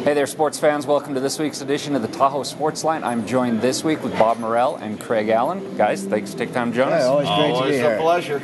Hey there, sports fans. Welcome to this week's edition of the Tahoe Sportsline. I'm joined this week with Bob Morrell and Craig Allen. Guys, thanks for taking time to join us. Always great to be here. Always a pleasure.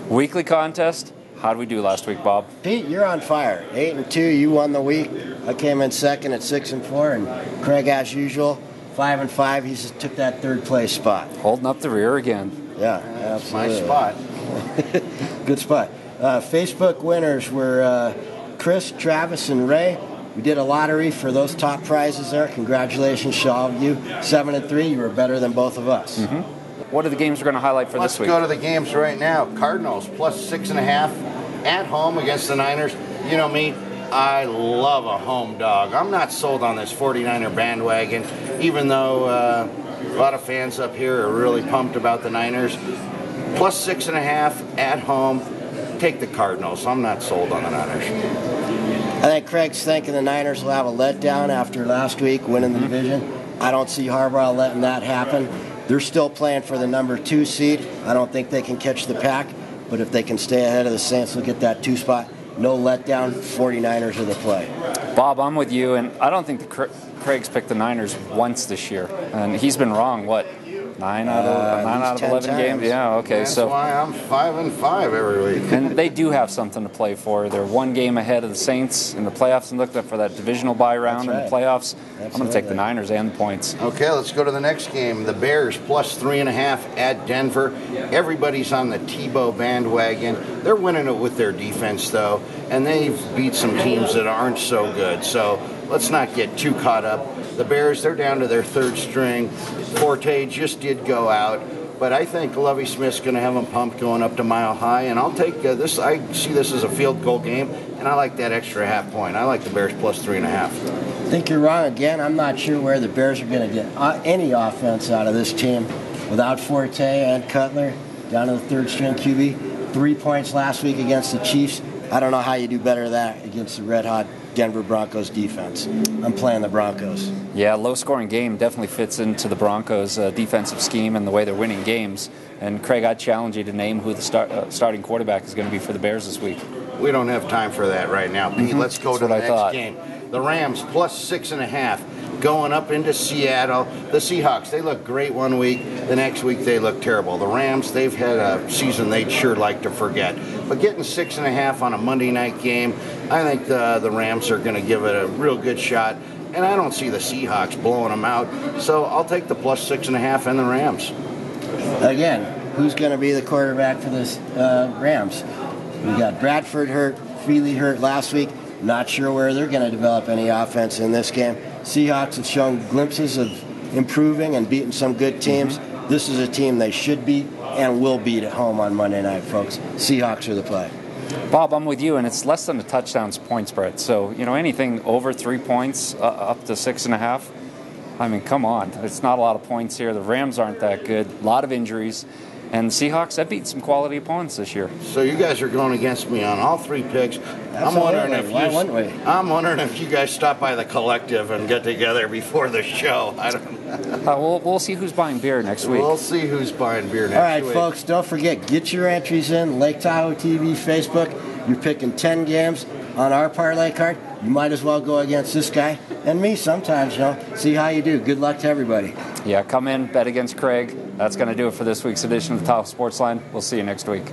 Weekly contest. How did we do last week, Bob? Pete, you're on fire. 8-2, you won the week. I came in second at 6-4, and Craig, as usual, 5-5. He just took that third place spot. Holding up the rear again. Yeah, absolutely. My spot. Good spot. Facebook winners were Chris, Travis, and Ray. We did a lottery for those top prizes there. Congratulations to all of you. 7-3, you were better than both of us. Mm-hmm. What are the games we're going to highlight for this week? Let's go to the games right now. Cardinals plus 6.5 at home against the Niners. You know me, I love a home dog. I'm not sold on this 49er bandwagon, even though a lot of fans up here are really pumped about the Niners. Plus 6.5 at home. Take the Cardinals. I'm not sold on the Niners. I think Craig's thinking the Niners will have a letdown after last week winning the division. I don't see Harbaugh letting that happen. They're still playing for the number 2 seed. I don't think they can catch the pack, but if they can stay ahead of the Saints, look at that 2 spot. No letdown, 49ers are the play. Bob, I'm with you, and I don't think Craig's picked the Niners once this year, and he's been wrong, what, 9 out of 11 games? Yeah, okay. That's why I'm 5-5 every week. And they do have something to play for. They're one game ahead of the Saints in the playoffs and looked up for that divisional bye round in the playoffs. Absolutely. I'm going to take the Niners and the points. Okay, let's go to the next game. The Bears plus 3.5 at Denver. Everybody's on the Tebow bandwagon. They're winning it with their defense, though, and they've beat some teams that aren't so good. So let's not get too caught up. The Bears, they're down to their third string. Forte just did go out, but I think Lovie Smith's going to have them pumped going up to Mile High, and I'll take this. I see this as a field goal game, and I like that extra half point. I like the Bears plus 3.5. I think you're wrong again. I'm not sure where the Bears are going to get any offense out of this team without Forte and Cutler down to the third string QB. 3 points last week against the Chiefs. I don't know how you do better than that against the red-hot Denver Broncos defense. I'm playing the Broncos. Yeah, low-scoring game definitely fits into the Broncos' defensive scheme and the way they're winning games. And Craig, I'd challenge you to name who the starting quarterback is going to be for the Bears this week. We don't have time for that right now, Pete. Let's go to the next game. The Rams plus 6.5 going up into Seattle. The Seahawks, they look great one week. The next week they look terrible. The Rams, they've had a season they'd sure like to forget. But getting 6.5 on a Monday night game, I think the Rams are going to give it a real good shot. And I don't see the Seahawks blowing them out. So I'll take the plus 6.5 and the Rams. Again, who's going to be the quarterback for this Rams? We got Bradford hurt, Feely hurt last week. Not sure where they're going to develop any offense in this game. Seahawks have shown glimpses of improving and beating some good teams. This is a team they should beat and will beat at home on Monday night, folks. Seahawks are the play. Bob, I'm with you, and it's less than a touchdown's point spread. So, anything over 3 points, up to 6.5, I mean, come on. It's not a lot of points here. The Rams aren't that good. A lot of injuries. And the Seahawks have beat some quality opponents this year. So you guys are going against me on all 3 picks. I'm wondering if you guys stop by the collective and get together before the show. I don't know. We'll see who's buying beer next week. We'll see who's buying beer next week. All right, folks, don't forget, get your entries in. Lake Tahoe TV, Facebook. You're picking 10 games on our parlay card. You might as well go against this guy and me sometimes, See how you do. Good luck to everybody. Yeah, come in, bet against Craig. That's going to do it for this week's edition of the Tahoe Sportsline. We'll see you next week.